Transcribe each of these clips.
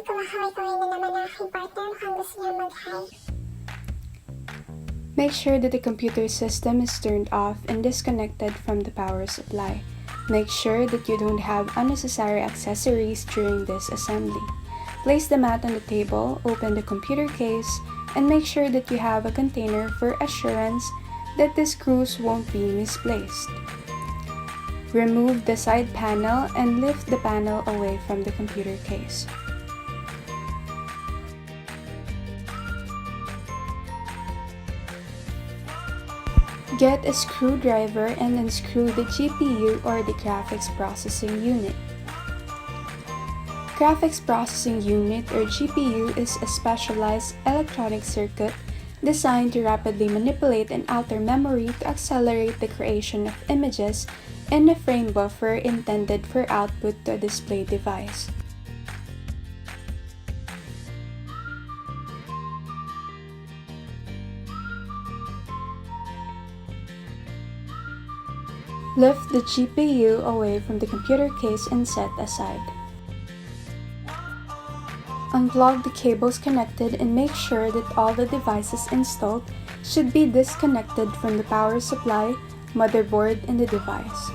kumahaway-kaway na naman ang aking partner, mukhang gusto niya mag-hi. Make sure that the computer system is turned off and disconnected from the power supply. Make sure that you don't have unnecessary accessories during this assembly. Place the mat on the table, open the computer case, and make sure that you have a container for assurance that the screws won't be misplaced. Remove the side panel and lift the panel away from the computer case. Get a screwdriver and unscrew the GPU or the graphics processing unit. Graphics processing unit or GPU is a specialized electronic circuit designed to rapidly manipulate an outer memory to accelerate the creation of images in a frame buffer intended for output to a display device. Lift the GPU away from the computer case and set aside. Unplug the cables connected and make sure that all the devices installed should be disconnected from the power supply, motherboard, and the device.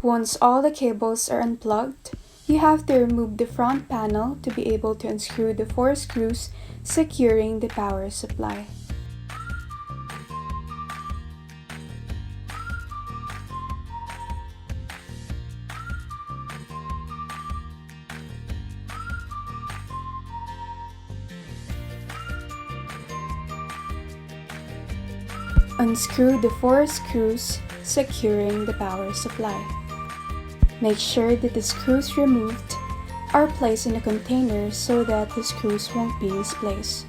Once all the cables are unplugged, you have to remove the front panel to be able to unscrew the 4 screws securing the power supply. Unscrew the 4 screws securing the power supply. Make sure that the screws removed are placed in a container so that the screws won't be misplaced.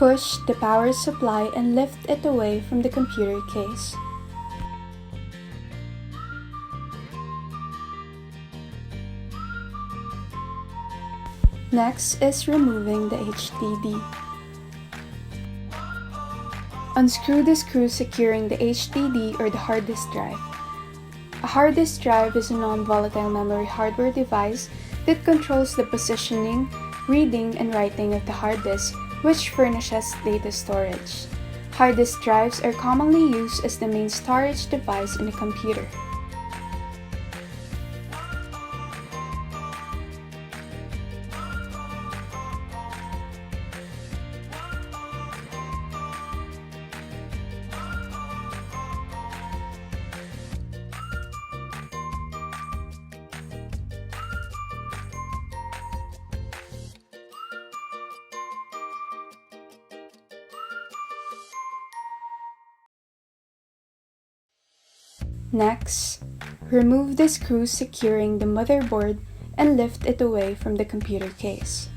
Push the power supply and lift it away from the computer case. Next is removing the HDD. Unscrew the screw securing the HDD or the hard disk drive. A hard disk drive is a non-volatile memory hardware device that controls the positioning, reading, and writing of the hard disk, which furnishes data storage. Hard disk drives are commonly used as the main storage device in a computer. Next, remove the screw securing the motherboard and lift it away from the computer case.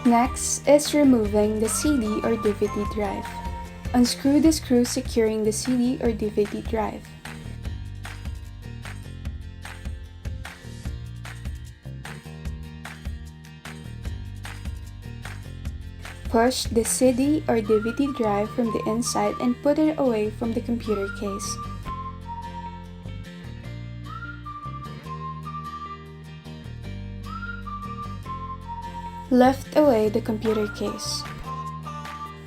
Next is removing the CD or DVD drive. Unscrew the screw securing the CD or DVD drive. Push the CD or DVD drive from the inside and put it away from the computer case. Lift away the computer case.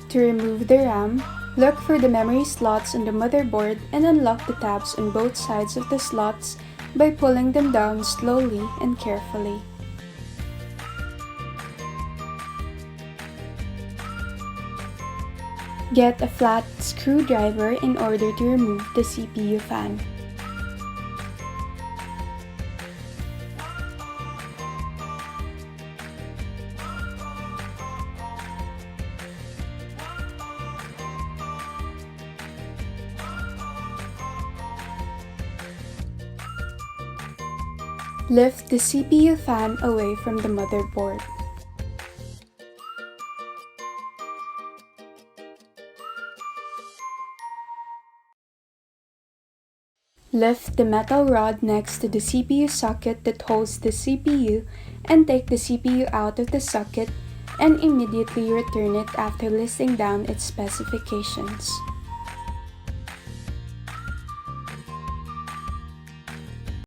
To remove the RAM, look for the memory slots on the motherboard and unlock the tabs on both sides of the slots by pulling them down slowly and carefully. Get a flat screwdriver in order to remove the CPU fan. Lift the CPU fan away from the motherboard. Lift the metal rod next to the CPU socket that holds the CPU and take the CPU out of the socket and immediately return it after listing down its specifications.